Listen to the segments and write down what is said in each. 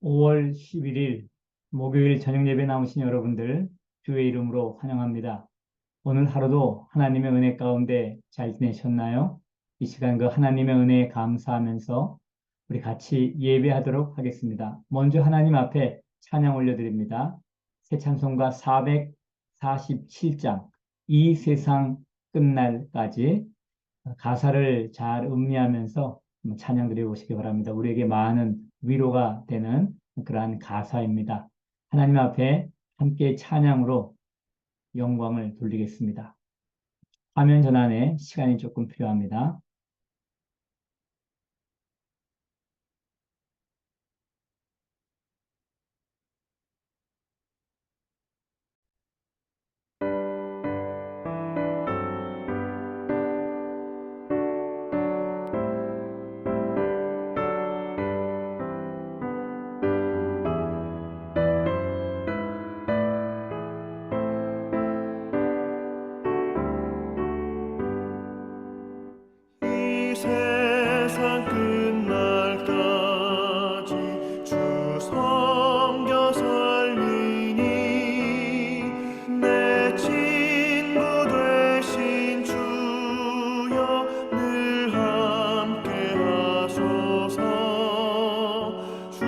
5월 11일 목요일 저녁 예배 나오신 여러분들 주의 이름으로 환영합니다. 오늘 하루도 하나님의 은혜 가운데 잘 지내셨나요? 이 시간 그 하나님의 은혜에 감사하면서 우리 같이 예배하도록 하겠습니다. 먼저 하나님 앞에 찬양 올려드립니다. 새 찬송가 447장 이 세상 끝날까지 가사를 잘 음미하면서 찬양 드려보시기 바랍니다. 우리에게 많은 위로가 되는 그러한 가사입니다. 하나님 앞에 함께 찬양으로 영광을 돌리겠습니다. 화면 전환에 시간이 조금 필요합니다. 이 세상 끝날까지 주 섬겨 살리니 내 친구 되신 주여 늘 함께 하소서. 주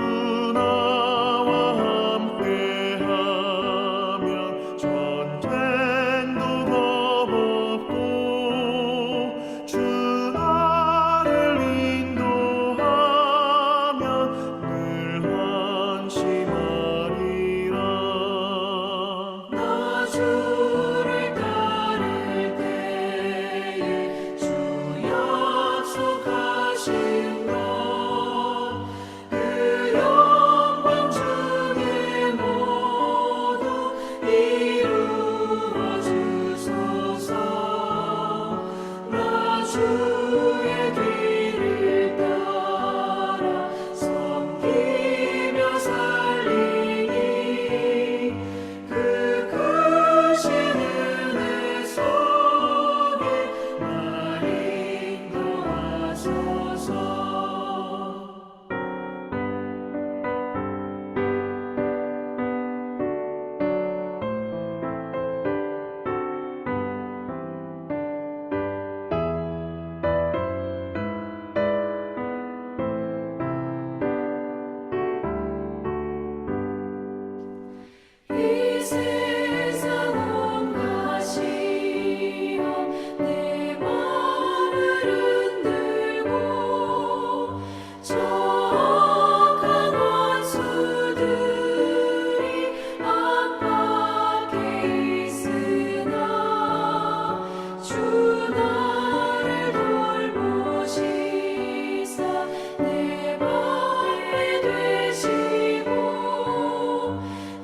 나와 함께 하면 전쟁도 겁없고 주 나를 인도하면 늘 안심하리라. 나 주를 따를 때에 주 약속하신 것 그 영광 중에 모두 이루어 주소서. 나 주의 뒤를 따라 섬기며 살리니 그 크신 은혜 속에 날 인도하소서. 이 세상 온갖 시험 내 맘을 흔들고 적악한 원수들이 압박해 있으나 주 나를 돌보시사 내 방패 되시고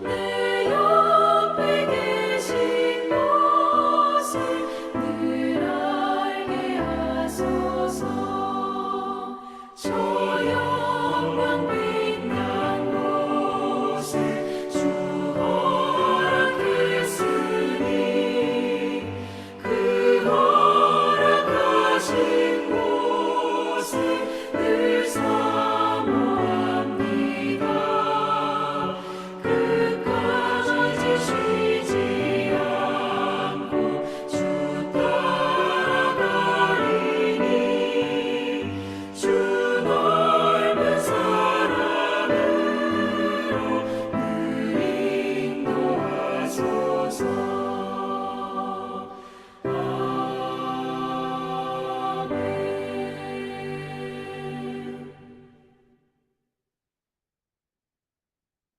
내 옆에 계신 것을 늘 알게 하소서. 저 영광 빛난 곳에 주 허락했으니 그 허락하신 곳을 늘 사모합니다. 끝까지 쉬지 않고 주 따라가리니 주 넓은 사랑으로 늘 인도하소서. 아멘.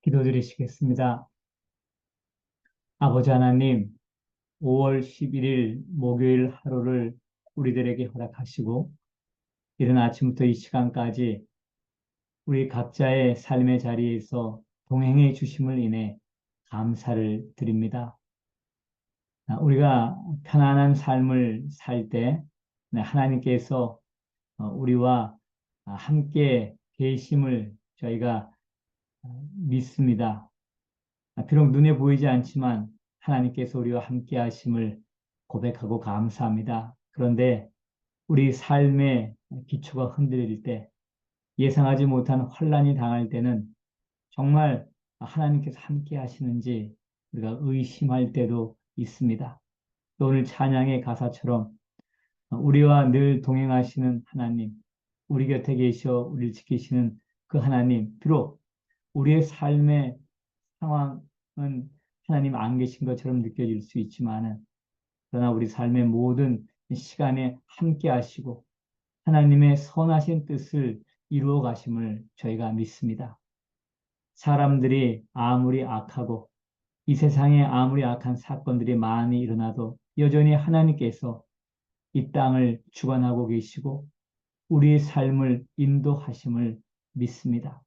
기도드리시겠습니다. 아버지 하나님, 5월 11일 목요일 하루를 우리들에게 허락하시고 이른 아침부터 이 시간까지 우리 각자의 삶의 자리에서 동행해 주심을 인해 감사를 드립니다. 우리가 편안한 삶을 살 때 하나님께서 우리와 함께 계심을 저희가 믿습니다. 비록 눈에 보이지 않지만 하나님께서 우리와 함께 하심을 고백하고 감사합니다. 그런데 우리 삶의 기초가 흔들릴 때, 예상하지 못한 환난이 당할 때는 정말 하나님께서 함께 하시는지 우리가 의심할 때도 있습니다. 또 오늘 찬양의 가사처럼 우리와 늘 동행하시는 하나님, 우리 곁에 계셔 우리를 지키시는 그 하나님, 비록 우리의 삶의 상황은 하나님 안 계신 것처럼 느껴질 수 있지만은, 그러나 우리 삶의 모든 시간에 함께 하시고 하나님의 선하신 뜻을 이루어 가심을 저희가 믿습니다. 사람들이 아무리 악하고 이 세상에 아무리 악한 사건들이 많이 일어나도 여전히 하나님께서 이 땅을 주관하고 계시고 우리의 삶을 인도하심을 믿습니다.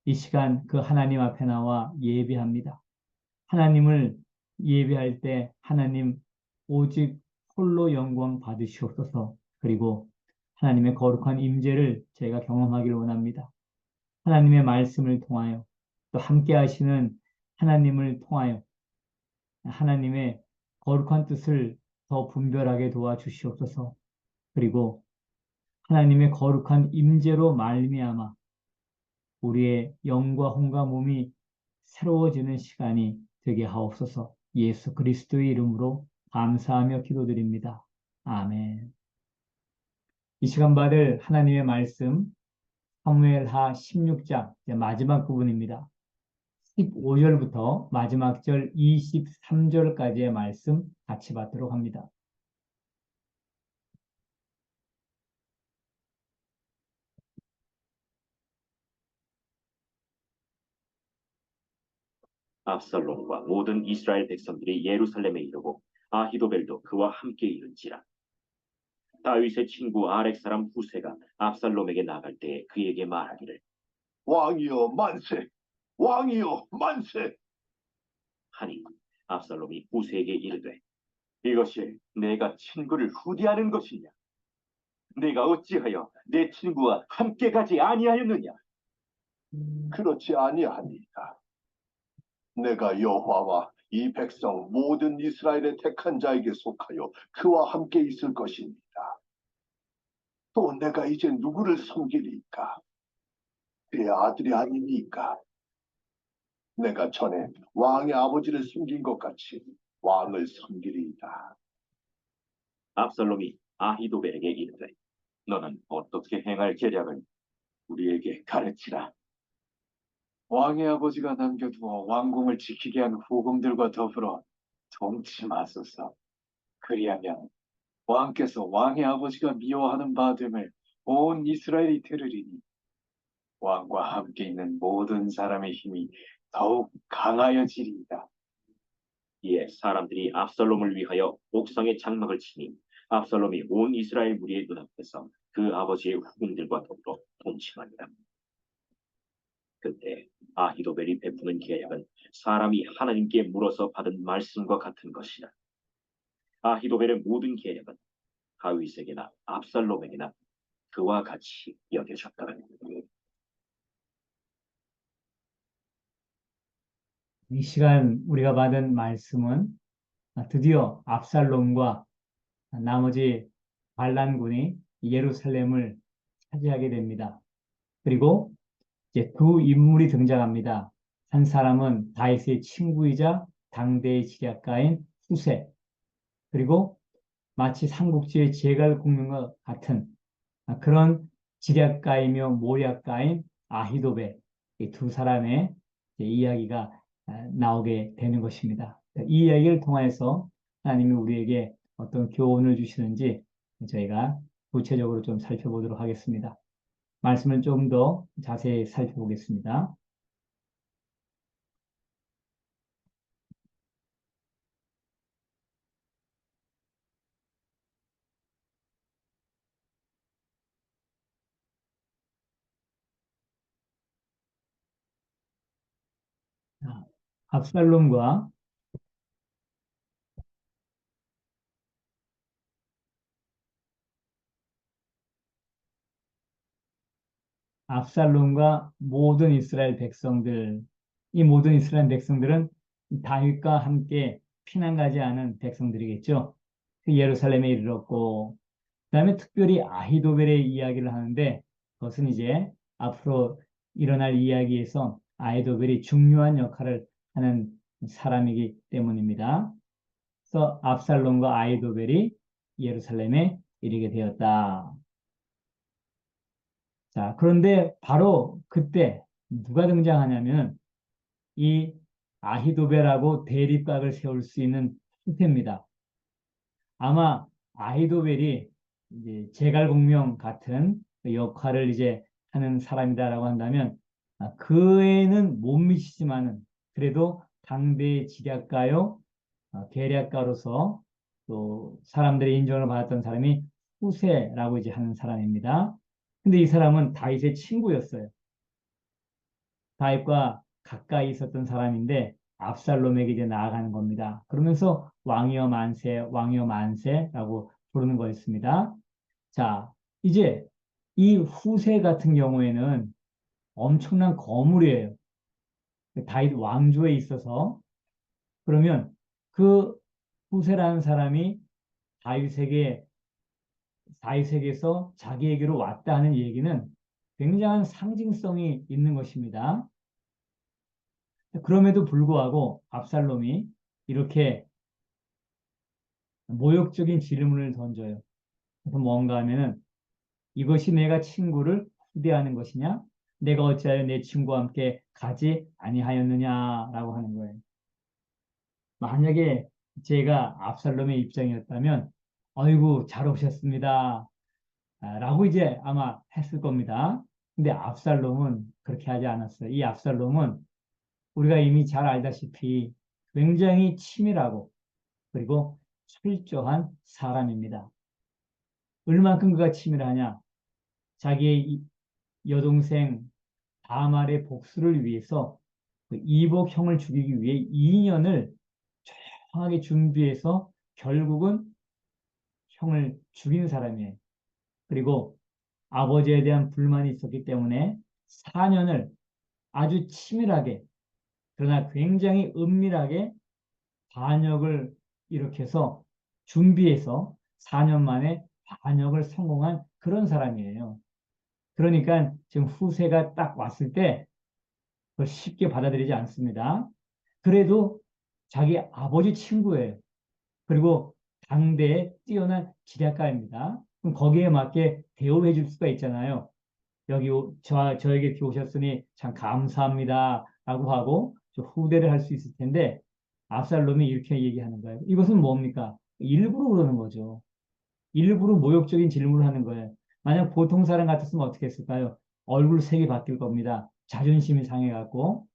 이 시간 그 하나님 앞에 나와 예배합니다. 하나님을 예배할 때 하나님 오직 홀로 영광 받으시옵소서. 그리고 하나님의 거룩한 임재를 저희가 경험하기를 원합니다. 하나님의 말씀을 통하여 또 함께 하시는 하나님을 통하여 하나님의 거룩한 뜻을 더 분별하게 도와주시옵소서. 그리고 하나님의 거룩한 임재로 말미암아 우리의 영과 혼과 몸이 새로워지는 시간이 되게 하옵소서. 예수 그리스도의 이름으로 감사하며 기도드립니다. 아멘. 이 시간 받을 하나님의 말씀 사무엘하 16장 마지막 부분입니다. 15절부터 마지막 절 23절까지의 말씀 같이 받도록 합니다. 압살롬과 모든 이스라엘 백성들이 예루살렘에 이르고 아히도벨도 그와 함께 이른지라. 다윗의 친구 아렉 사람 후세가 압살롬에게 나갈 때에 그에게 말하기를, 왕이여 만세! 왕이여 만세! 하니 압살롬이 후세에게 이르되, 이것이 내가 친구를 후대하는 것이냐? 내가 어찌하여 내 친구와 함께 가지 아니하였느냐? 그렇지 아니하니이다. 내가 여호와와 이 백성 모든 이스라엘의 택한 자에게 속하여 그와 함께 있을 것입니다. 또 내가 이제 누구를 섬기리까? 그의 아들이 아니니까. 내가 전에 왕의 아버지를 섬긴 것 같이 왕을 섬기리이다. 압살롬이 아히도벨에게 이르되, 너는 어떻게 행할 계략을 우리에게 가르치라. 왕의 아버지가 남겨두어 왕궁을 지키게 한 후궁들과 더불어 동침하소서. 그리하면 왕께서 왕의 아버지가 미워하는 바 됨을 온 이스라엘이 들으리니 왕과 함께 있는 모든 사람의 힘이 더욱 강하여지리이다. 이에 사람들이 압살롬을 위하여 옥상에 장막을 치니 압살롬이 온 이스라엘 무리의 눈앞에서 그 아버지의 후궁들과 더불어 동침하니라. 그때 아히도벨이 베푸는 계략은 사람이 하나님께 물어서 받은 말씀과 같은 것이라. 아히도벨의 모든 계략은 다윗에게나 압살롬에게나 그와 같이 여겨졌다. 이 시간 우리가 받은 말씀은 드디어 압살롬과 나머지 반란군이 예루살렘을 차지하게 됩니다. 그리고 이제 두 인물이 등장합니다. 한 사람은 다윗의 친구이자 당대의 지략가인 후세, 그리고 마치 삼국지의 제갈국명과 같은 그런 지략가이며 모략가인 아히도벨, 이 두 사람의 이야기가 나오게 되는 것입니다. 이 이야기를 통해서 하나님이 우리에게 어떤 교훈을 주시는지 저희가 구체적으로 좀 살펴보도록 하겠습니다. 말씀을 좀 더 자세히 살펴보겠습니다. 압살롬과 모든 이스라엘 백성들, 이 모든 이스라엘 백성들은 다윗과 함께 피난 가지 않은 백성들이겠죠. 그 예루살렘에 이르렀고, 그다음에 특별히 아히도벨의 이야기를 하는데, 그것은 이제 앞으로 일어날 이야기에서 아히도벨이 중요한 역할을 하는 사람이기 때문입니다. 그래서 압살롬과 아히도벨이 예루살렘에 이르게 되었다. 자, 그런데 바로 그때 누가 등장하냐면 이 아히도벨하고 대립각을 세울 수 있는 후세입니다. 아마 아히도벨이 이제 제갈공명 같은 그 역할을 이제 하는 사람이다라고 한다면 그 애는 못 미치지만은 그래도 당대의 지략가요, 계략가로서 또 사람들의 인정을 받았던 사람이 후세라고 이제 하는 사람입니다. 근데 이 사람은 다윗의 친구였어요. 다윗과 가까이 있었던 사람인데 압살롬에게 이제 나아가는 겁니다. 그러면서 왕이여 만세, 왕이여 만세라고 부르는 거였습니다. 자, 이제 이 후세 같은 경우에는 엄청난 거물이에요. 다윗 왕조에 있어서. 그러면 그 후세라는 사람이 다윗에게 다윗에게서 자기에게로 왔다 하는 얘기는 굉장한 상징성이 있는 것입니다. 그럼에도 불구하고 압살롬이 이렇게 모욕적인 질문을 던져요. 그래서 뭔가 하면은 이것이 내가 친구를 후대하는 것이냐? 내가 어찌하여 내 친구와 함께 가지 아니하였느냐라고 하는 거예요. 만약에 제가 압살롬의 입장이었다면 아이고 잘 오셨습니다. 라고 이제 아마 했을 겁니다. 근데 압살롬은 그렇게 하지 않았어요. 이 압살롬은 우리가 이미 잘 알다시피 굉장히 치밀하고 그리고 철저한 사람입니다. 얼만큼 그가 치밀하냐? 자기의 여동생 다말의 복수를 위해서 그 이복형을 죽이기 위해 2년을 조용하게 준비해서 결국은 형을 죽인 사람이에요. 그리고 아버지에 대한 불만이 있었기 때문에 4년을 아주 치밀하게 그러나 굉장히 은밀하게 반역을 일으켜서 준비해서 4년 만에 반역을 성공한 그런 사람이에요. 그러니까 지금 후세가 딱 왔을 때 그걸 쉽게 받아들이지 않습니다. 그래도 자기 아버지 친구예요. 그리고 당대의 뛰어난 지략가입니다. 그럼 거기에 맞게 대우해 줄 수가 있잖아요. 여기 저에게 이렇게 오셨으니 참 감사합니다. 라고 하고 후대를 할 수 있을 텐데 압살롬이 이렇게 얘기하는 거예요. 이것은 뭡니까? 일부러 그러는 거죠. 일부러 모욕적인 질문을 하는 거예요. 만약 보통 사람 같았으면 어떻게 했을까요? 얼굴 색이 바뀔 겁니다. 자존심이 상해갖고.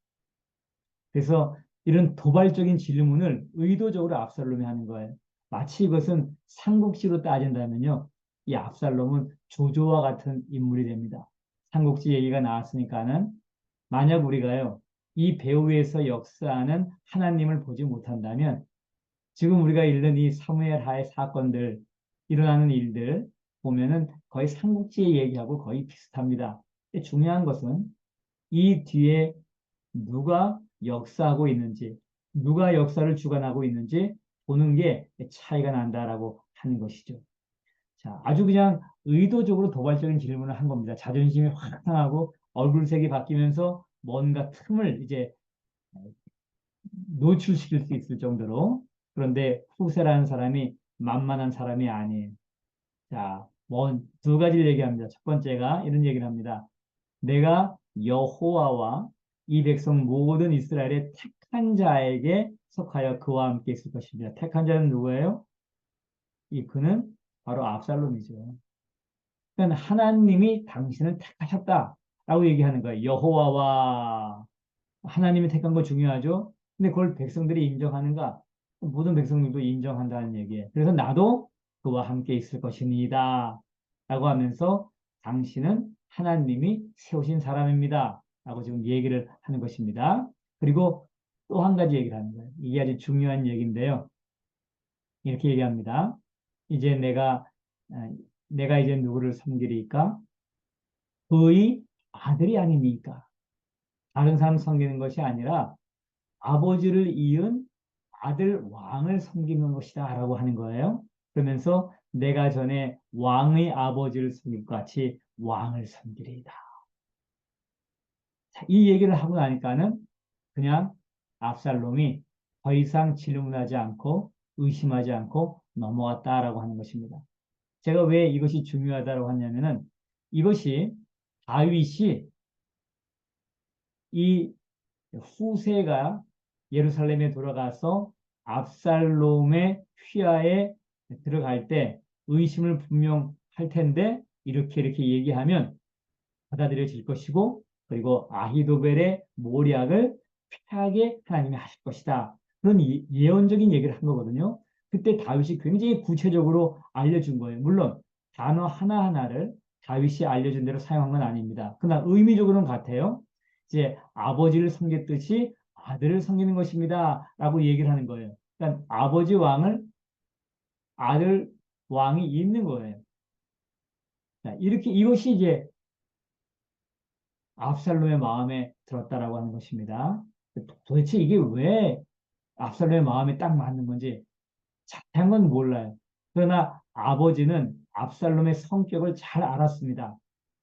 그래서 이런 도발적인 질문을 의도적으로 압살롬이 하는 거예요. 마치 이것은 삼국지로 따진다면요. 이 압살롬은 조조와 같은 인물이 됩니다. 삼국지 얘기가 나왔으니까는 만약 우리가요. 이 배후에서 역사하는 하나님을 보지 못한다면 지금 우리가 읽는 이 사무엘 하의 사건들, 일어나는 일들 보면은 거의 삼국지의 얘기하고 거의 비슷합니다. 중요한 것은 이 뒤에 누가 역사하고 있는지, 누가 역사를 주관하고 있는지 보는 게 차이가 난다라고 하는 것이죠. 자, 아주 그냥 의도적으로 도발적인 질문을 한 겁니다. 자존심이 확 상하고 얼굴색이 바뀌면서 뭔가 틈을 이제 노출시킬 수 있을 정도로. 그런데 후세라는 사람이 만만한 사람이 아니에요. 자, 뭐 두 가지를 얘기합니다. 첫 번째가 이런 얘기를 합니다. 내가 여호와와 이 백성 모든 이스라엘의 택한 자에게 속하여 그와 함께 있을 것입니다. 택한 자는 누구예요? 이 그는 바로 압살롬이죠. 그러니까 하나님이 당신을 택하셨다라고 얘기하는 거예요. 여호와와 하나님이 택한 거 중요하죠. 근데 그걸 백성들이 인정하는가? 모든 백성들도 인정한다는 얘기예요. 그래서 나도 그와 함께 있을 것입니다. 라고 하면서 당신은 하나님이 세우신 사람입니다. 라고 지금 얘기를 하는 것입니다. 그리고 또 한 가지 얘기를 하는 거예요. 이게 아주 중요한 얘기인데요. 이렇게 얘기합니다. 이제 내가 이제 누구를 섬기리까? 그의 아들이 아닙니까? 다른 사람 섬기는 것이 아니라 아버지를 이은 아들 왕을 섬기는 것이다 라고 하는 거예요. 그러면서 내가 전에 왕의 아버지를 섬길 것 같이 왕을 섬기리이다. 이 얘기를 하고 나니까는 그냥 압살롬이 더 이상 질문하지 않고 의심하지 않고 넘어갔다라고 하는 것입니다. 제가 왜 이것이 중요하다고 하냐면은 이것이 다윗이 이 후세가 예루살렘에 돌아가서 압살롬의 휘하에 들어갈 때 의심을 분명 할 텐데 이렇게 얘기하면 받아들여질 것이고 그리고 아히도벨의 모략을 피하게 하나님이 하실 것이다. 그런 예언적인 얘기를 한 거거든요. 그때 다윗이 굉장히 구체적으로 알려준 거예요. 물론 단어 하나하나를 다윗이 알려준 대로 사용한 건 아닙니다. 그러나 의미적으로는 같아요. 이제 아버지를 섬겼듯이 아들을 섬기는 것입니다. 라고 얘기를 하는 거예요. 그러니까 아버지 왕을 아들 왕이 있는 거예요. 자, 이렇게 이것이 이제 압살롬의 마음에 들었다라고 하는 것입니다. 도대체 이게 왜 압살롬의 마음에 딱 맞는 건지 자세한 건 몰라요. 그러나 아버지는 압살롬의 성격을 잘 알았습니다.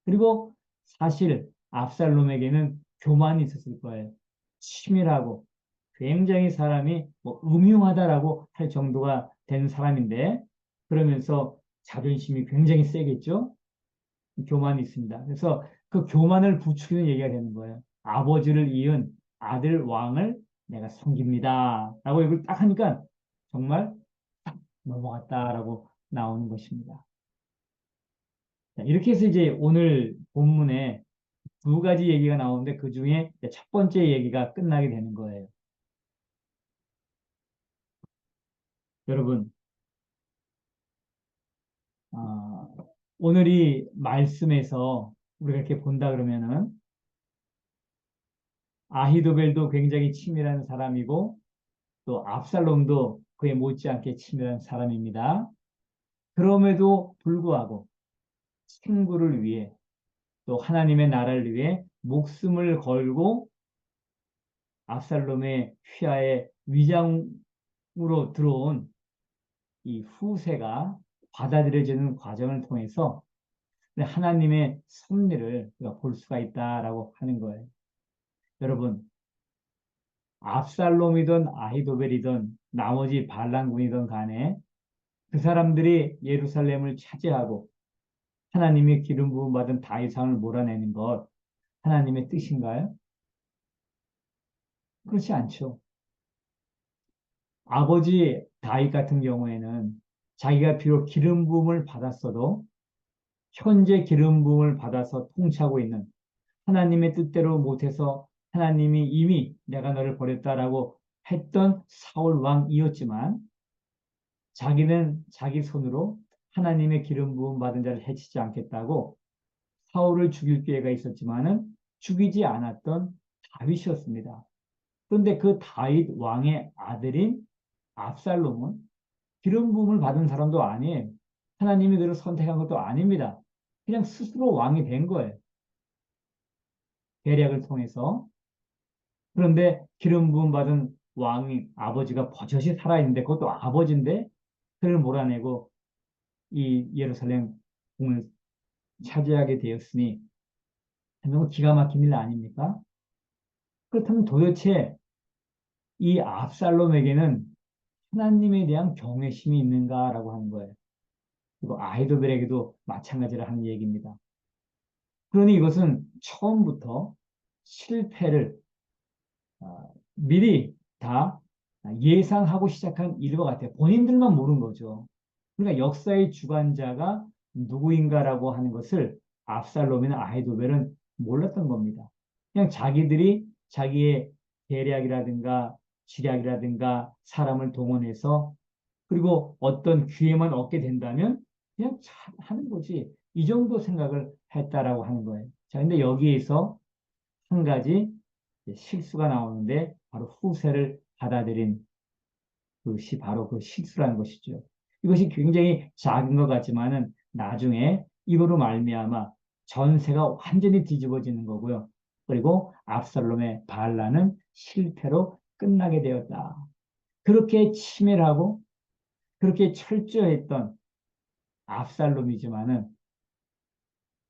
그리고 사실 압살롬에게는 교만이 있었을 거예요. 치밀하고 굉장히 사람이 뭐 음흉하다라고 할 정도가 된 사람인데 그러면서 자존심이 굉장히 세겠죠. 교만이 있습니다. 그래서 그 교만을 부추기는 얘기가 되는 거예요. 아버지를 이은 아들 왕을 내가 섬깁니다. 라고 이걸 딱 하니까 정말 딱 넘어갔다라고 나오는 것입니다. 자, 이렇게 해서 이제 오늘 본문에 두 가지 얘기가 나오는데 그 중에 첫 번째 얘기가 끝나게 되는 거예요. 여러분, 아, 오늘 이 말씀에서 우리가 이렇게 본다 그러면은 아히도벨도 굉장히 치밀한 사람이고 또 압살롬도 그에 못지않게 치밀한 사람입니다. 그럼에도 불구하고 친구를 위해 또 하나님의 나라를 위해 목숨을 걸고 압살롬의 휘하에 위장으로 들어온 이 후세가 받아들여지는 과정을 통해서 하나님의 섭리를 우리가 볼 수가 있다라고 하는 거예요. 여러분, 압살롬이든 아히도벨이든 나머지 반란군이든 간에 그 사람들이 예루살렘을 차지하고 하나님의 기름 부음 받은 다윗왕을 몰아내는 것 하나님의 뜻인가요? 그렇지 않죠. 아버지 다윗 같은 경우에는 자기가 비록 기름 부음을 받았어도 현재 기름 부음을 받아서 통치하고 있는 하나님의 뜻대로 못해서 하나님이 이미 내가 너를 버렸다라고 했던 사울 왕이었지만 자기는 자기 손으로 하나님의 기름 부음 받은 자를 해치지 않겠다고 사울을 죽일 기회가 있었지만은 죽이지 않았던 다윗이었습니다. 그런데 그 다윗 왕의 아들인 압살롬은 기름 부음을 받은 사람도 아니에요. 하나님이 그를 선택한 것도 아닙니다. 그냥 스스로 왕이 된 거예요. 계략을 통해서. 그런데 기름 부음 받은 왕이 아버지가 버젓이 살아있는데 그것도 아버지인데 그를 몰아내고 이 예루살렘 궁을 차지하게 되었으니 너무 기가 막힌 일 아닙니까? 그렇다면 도대체 이 압살롬에게는 하나님에 대한 경외심이 있는가라고 하는 거예요. 그리고 아이도벨에게도 마찬가지라 하는 얘기입니다. 그러니 이것은 처음부터 실패를 미리 다 예상하고 시작한 일과 같아요. 본인들만 모르는 거죠. 그러니까 역사의 주관자가 누구인가라고 하는 것을 압살롬이나 아히도벨은 몰랐던 겁니다. 그냥 자기들이 자기의 계략이라든가 지략이라든가 사람을 동원해서 그리고 어떤 기회만 얻게 된다면 그냥 하는 거지. 이 정도 생각을 했다라고 하는 거예요. 자, 근데 여기에서 한 가지 실수가 나오는데 바로 후세를 받아들인 그것이 바로 그 실수라는 것이죠. 이것이 굉장히 작은 것 같지만은 나중에 이거로 말미암아 전세가 완전히 뒤집어지는 거고요. 그리고 압살롬의 반란은 실패로 끝나게 되었다. 그렇게 치밀하고 그렇게 철저했던 압살롬이지만은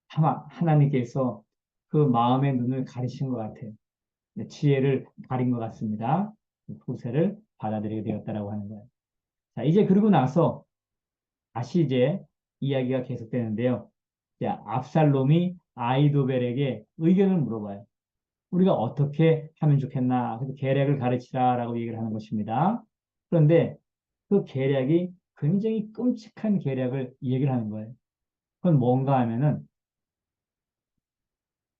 하나님께서 그 마음의 눈을 가리신 것 같아요. 네, 지혜를 가린 것 같습니다. 후세를 받아들이게 되었다라고 하는 거예요. 자, 이제 그러고 나서 다시 이제 이야기가 계속되는데요. 자, 압살롬이 아이도벨에게 의견을 물어봐요. 우리가 어떻게 하면 좋겠나? 그래서 계략을 가르치라라고 얘기를 하는 것입니다. 그런데 그 계략이 굉장히 끔찍한 계략을 얘기를 하는 거예요. 그건 뭔가 하면은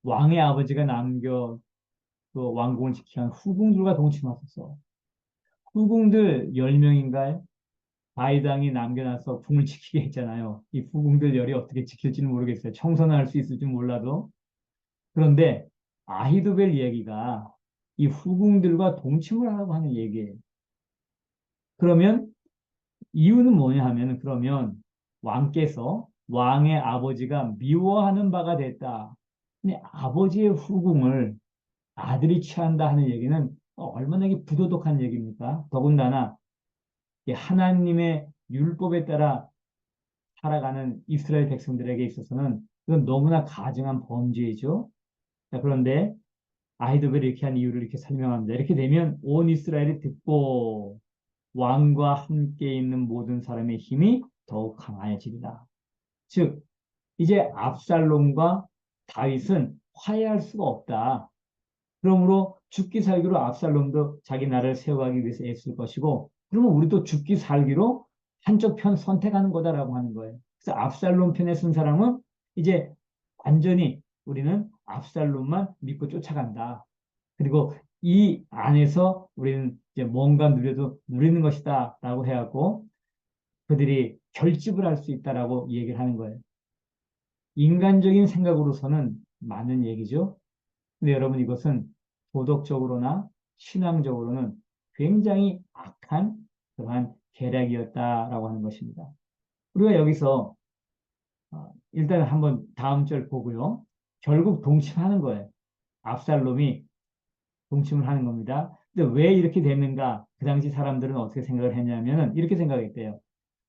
왕의 아버지가 남겨 그 왕궁을 지키는 후궁들과 동침하소서. 후궁들 10명인가요? 바이당이 남겨놔서 궁을 지키게 했잖아요. 이 후궁들 열이 어떻게 지킬지는 모르겠어요. 청소는 할 수 있을지 몰라도. 그런데 아히도벨 이야기가 이 후궁들과 동침을 하라고 하는 얘기예요. 그러면 이유는 뭐냐 하면은 그러면 왕께서 왕의 아버지가 미워하는 바가 됐다. 근데 아버지의 후궁을 아들이 취한다 하는 얘기는 얼마나 이게 부도덕한 얘기입니까? 더군다나 이 하나님의 율법에 따라 살아가는 이스라엘 백성들에게 있어서는 그건 너무나 가증한 범죄이죠. 자, 그런데 아히도벨이 이렇게 한 이유를 이렇게 설명합니다. 이렇게 되면 온 이스라엘이 듣고 왕과 함께 있는 모든 사람의 힘이 더욱 강하여지리라. 즉, 이제 압살롬과 다윗은 화해할 수가 없다. 그러므로 죽기 살기로 압살롬도 자기 나라를 세워가기 위해서 애쓸 것이고, 그러면 우리도 죽기 살기로 한쪽 편 선택하는 거다라고 하는 거예요. 그래서 압살롬 편에 쓴 사람은 이제 완전히 우리는 압살롬만 믿고 쫓아간다. 그리고 이 안에서 우리는 이제 뭔가 누려도 누리는 것이다라고 해갖고 그들이 결집을 할 수 있다라고 얘기를 하는 거예요. 인간적인 생각으로서는 많은 얘기죠. 근데 여러분 이것은 도덕적으로나 신앙적으로는 굉장히 악한 그러한 계략이었다라고 하는 것입니다. 우리가 여기서 일단 한번 다음 절 보고요. 결국 동침하는 거예요. 압살롬이 동침을 하는 겁니다. 근데 왜 이렇게 됐는가? 그 당시 사람들은 어떻게 생각을 했냐면은 이렇게 생각했대요.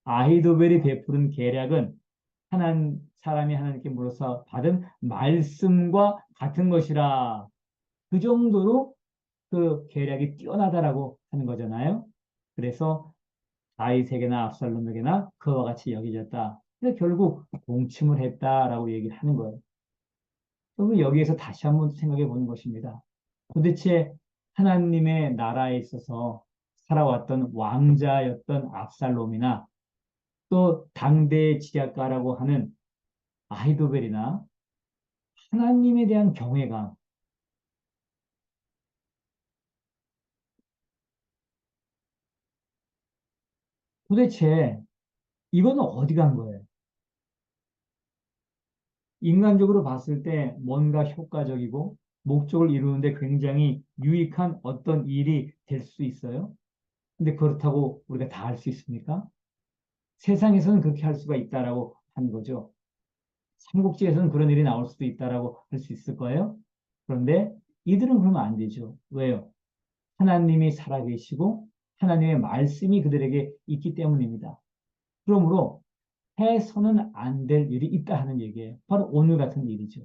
아히도벨이 베푸는 계략은 사람이 하나님께 물어서 받은 말씀과 같은 것이라 그 정도로 그 계략이 뛰어나다라고 하는 거잖아요. 그래서 다윗에게나 압살롬에게나 그와 같이 여겨졌다. 그래서 결국 동침을 했다라고 얘기를 하는 거예요. 그리고 여기에서 다시 한번 생각해 보는 것입니다. 도대체 하나님의 나라에 있어서 살아왔던 왕자였던 압살롬이나 또 당대의 지략가라고 하는 아히도벨이나 하나님에 대한 경외감, 도대체 이거는 어디 간 거예요? 인간적으로 봤을 때 뭔가 효과적이고 목적을 이루는데 굉장히 유익한 어떤 일이 될 수 있어요? 근데 그렇다고 우리가 다 할 수 있습니까? 세상에서는 그렇게 할 수가 있다라고 하는 거죠. 삼국지에서는 그런 일이 나올 수도 있다라고 할 수 있을 거예요. 그런데 이들은 그러면 안 되죠. 왜요? 하나님이 살아계시고 하나님의 말씀이 그들에게 있기 때문입니다. 그러므로 해서는 안 될 일이 있다 하는 얘기예요. 바로 오늘 같은 일이죠.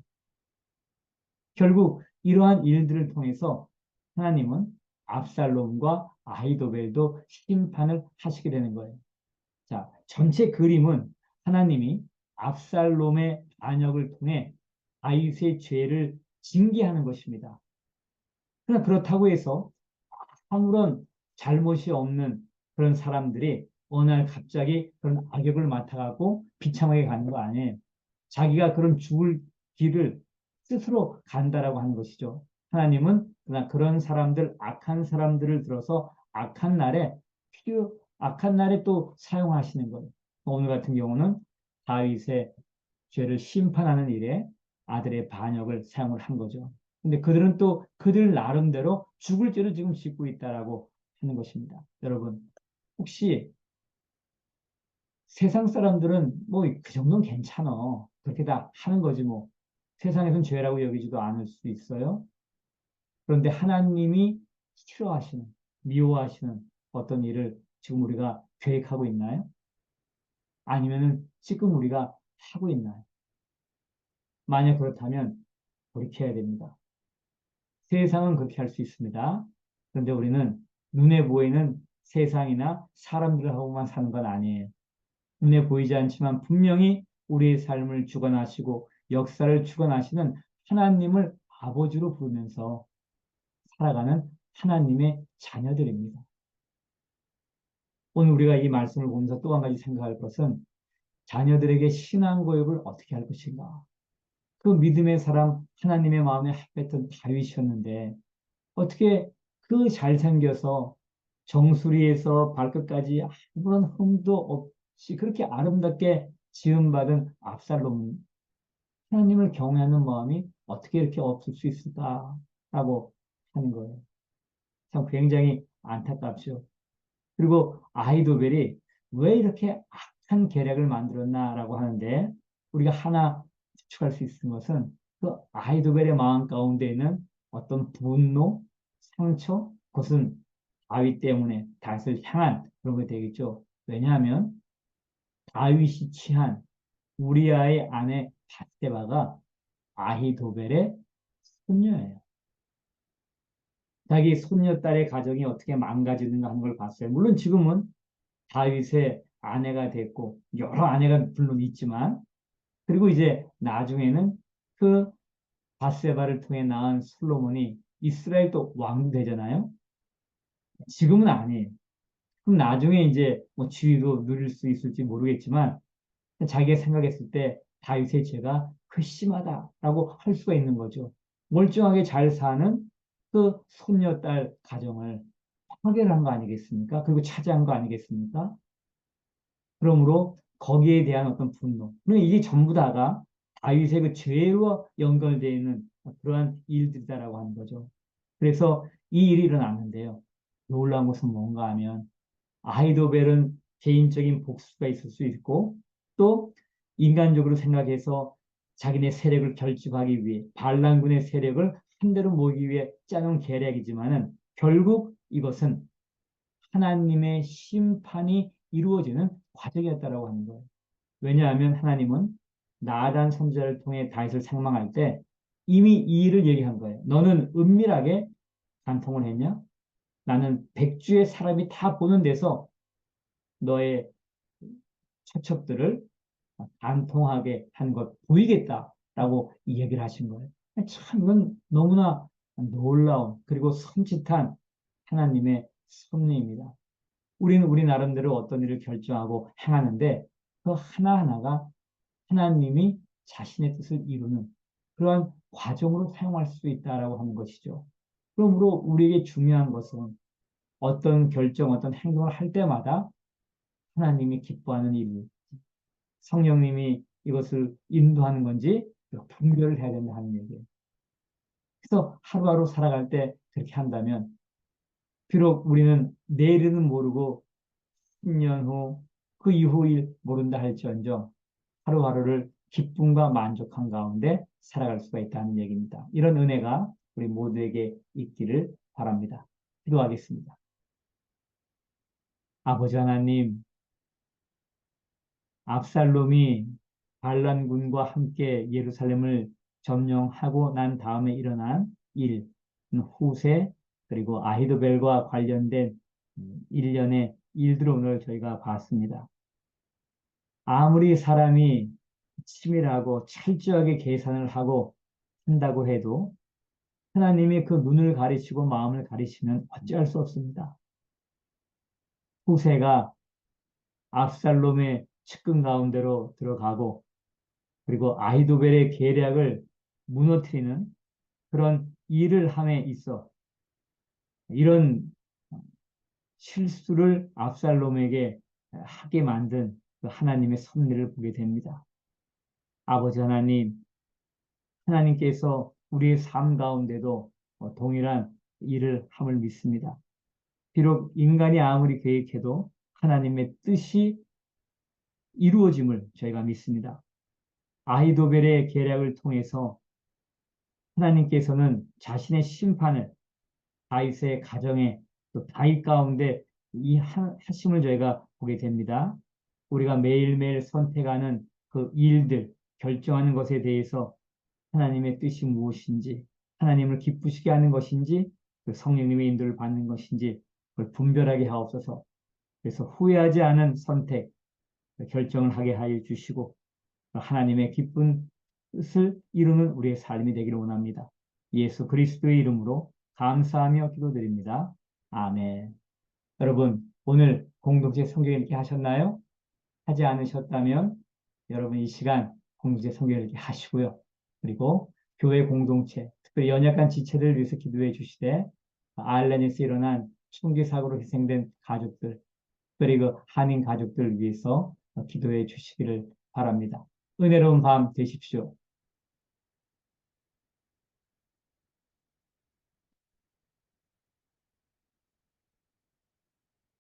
결국 이러한 일들을 통해서 하나님은 압살롬과 아히도벨도 심판을 하시게 되는 거예요. 자, 전체 그림은 하나님이 압살롬의 반역을 통해 다윗의 죄를 징계하는 것입니다. 그러나 그렇다고 해서 아무런 잘못이 없는 그런 사람들이 어느 날 갑자기 그런 악역을 맡아가고 비참하게 가는 거 아니에요. 자기가 그런 죽을 길을 스스로 간다라고 하는 것이죠. 하나님은 그러나 그런 사람들, 악한 사람들을 들어서 악한 날에 또 사용하시는 거예요. 오늘 같은 경우는 다윗의 죄를 심판하는 일에 아들의 반역을 사용을 한 거죠. 근데 그들은 또 그들 나름대로 죽을 죄를 지금 짓고 있다라고 하는 것입니다. 여러분, 혹시 세상 사람들은 뭐 그 정도는 괜찮아. 그렇게 다 하는 거지 뭐. 세상에선 죄라고 여기지도 않을 수 있어요. 그런데 하나님이 싫어하시는, 미워하시는 어떤 일을 지금 우리가 계획하고 있나요? 아니면은 지금 우리가 하고 있나요? 만약 그렇다면 돌이켜야 됩니다. 세상은 그렇게 할 수 있습니다. 그런데 우리는 눈에 보이는 세상이나 사람들하고만 사는 건 아니에요. 눈에 보이지 않지만 분명히 우리의 삶을 주관하시고 역사를 주관하시는 하나님을 아버지로 부르면서 살아가는 하나님의 자녀들입니다. 오늘 우리가 이 말씀을 보면서 또 한 가지 생각할 것은 자녀들에게 신앙 교육을 어떻게 할 것인가. 그 믿음의 사람 하나님의 마음에 합했던 다윗이었는데 어떻게 그 잘생겨서 정수리에서 발끝까지 아무런 흠도 없이 그렇게 아름답게 지음받은 압살롬 하나님을 경외하는 마음이 어떻게 이렇게 없을 수 있을까라고 하는 거예요. 참 굉장히 안타깝죠. 그리고 아히도벨이 왜 이렇게 악한 계략을 만들었나라고 하는데 우리가 하나 추측할 수 있는 것은 그 아히도벨의 마음 가운데 있는 어떤 분노, 상처, 그것은 다윗 때문에 다윗을 향한 그런 게 되겠죠. 왜냐하면 다윗이 취한 우리아의 아내 밧세바가 아히도벨의 손녀예요. 자기 손녀딸의 가정이 어떻게 망가지는가 하는 걸 봤어요. 물론 지금은 다윗의 아내가 됐고 여러 아내가 물론 있지만 그리고 이제 나중에는 그 밧세바를 통해 낳은 솔로몬이 이스라엘 또 왕 되잖아요. 지금은 아니에요. 그럼 나중에 이제 뭐 지위도 누릴 수 있을지 모르겠지만 자기가 생각했을 때 다윗의 죄가 괘씸하다라고 할 수가 있는 거죠. 멀쩡하게 잘 사는 그 손녀딸 가정을 파괴를 한 거 아니겠습니까? 그리고 차지한 거 아니겠습니까? 그러므로 거기에 대한 어떤 분노. 그러니까 이게 전부 다가 다윗의 그 죄와 연결되어 있는 그러한 일들이다라고 하는 거죠. 그래서 이 일이 일어났는데요. 놀라운 것은 뭔가 하면 아이도벨은 개인적인 복수가 있을 수 있고 또 인간적으로 생각해서 자기네 세력을 결집하기 위해 반란군의 세력을 한 대로 모으기 위해 짜놓은 계략이지만은 결국 이것은 하나님의 심판이 이루어지는 과정이었다라고 하는 거예요. 왜냐하면 하나님은 나단 선지자를 통해 다윗을 책망할 때 이미 이 일을 얘기한 거예요. 너는 은밀하게 간통을 했냐? 나는 백주의 사람이 다 보는 데서 너의 처첩들을 간통하게 한 것 보이겠다라고 얘기를 하신 거예요. 참 이건 너무나 놀라운 그리고 섬찟한 하나님의 섭리입니다. 우리는 우리 나름대로 어떤 일을 결정하고 행하는데 그 하나하나가 하나님이 자신의 뜻을 이루는 그러한 과정으로 사용할 수 있다라고 하는 것이죠. 그러므로 우리에게 중요한 것은 어떤 결정, 어떤 행동을 할 때마다 하나님이 기뻐하는 일, 성령님이 이것을 인도하는 건지 분별을 해야 된다 하는 얘기예요. 그래서 하루하루 살아갈 때 그렇게 한다면 비록 우리는 내일은 모르고 10년 후, 그 이후 일 모른다 할지언정 하루하루를 기쁨과 만족한 가운데 살아갈 수가 있다는 얘기입니다. 이런 은혜가 우리 모두에게 있기를 바랍니다. 기도하겠습니다. 아버지 하나님, 압살롬이 반란군과 함께 예루살렘을 점령하고 난 다음에 일어난 일, 후세, 그리고 아히도벨과 관련된 일련의 일들을 오늘 저희가 봤습니다. 아무리 사람이 치밀하고 철저하게 계산을 하고 한다고 해도 하나님이 그 눈을 가리시고 마음을 가리시면 어찌할 수 없습니다. 후세가 압살롬의 측근 가운데로 들어가고 그리고 아히도벨의 계략을 무너뜨리는 그런 일을 함에 있어 이런 실수를 압살롬에게 하게 만든 그 하나님의 섭리를 보게 됩니다. 아버지 하나님, 하나님께서 우리의 삶 가운데도 동일한 일을 함을 믿습니다. 비록 인간이 아무리 계획해도 하나님의 뜻이 이루어짐을 저희가 믿습니다. 아히도벨의 계략을 통해서 하나님께서는 자신의 심판을 다윗의 가정에 또 다윗 가운데 이 하심을 저희가 보게 됩니다. 우리가 매일매일 선택하는 그 일들, 결정하는 것에 대해서 하나님의 뜻이 무엇인지, 하나님을 기쁘시게 하는 것인지, 그 성령님의 인도를 받는 것인지 그걸 분별하게 하옵소서. 그래서 후회하지 않은 선택, 결정을 하게 하여 주시고 하나님의 기쁜 뜻을 이루는 우리의 삶이 되기를 원합니다. 예수 그리스도의 이름으로 감사하며 기도드립니다. 아멘. 여러분, 오늘 공동체 성경 읽기 하셨나요? 하지 않으셨다면 여러분 이 시간 공동체 성경 읽기 하시고요. 그리고 교회 공동체, 특별히 연약한 지체들을 위해서 기도해 주시되 아일랜드에서 일어난 총기 사고로 희생된 가족들, 특별히 그 한인 가족들을 위해서 기도해 주시기를 바랍니다. 은혜로운 밤 되십시오.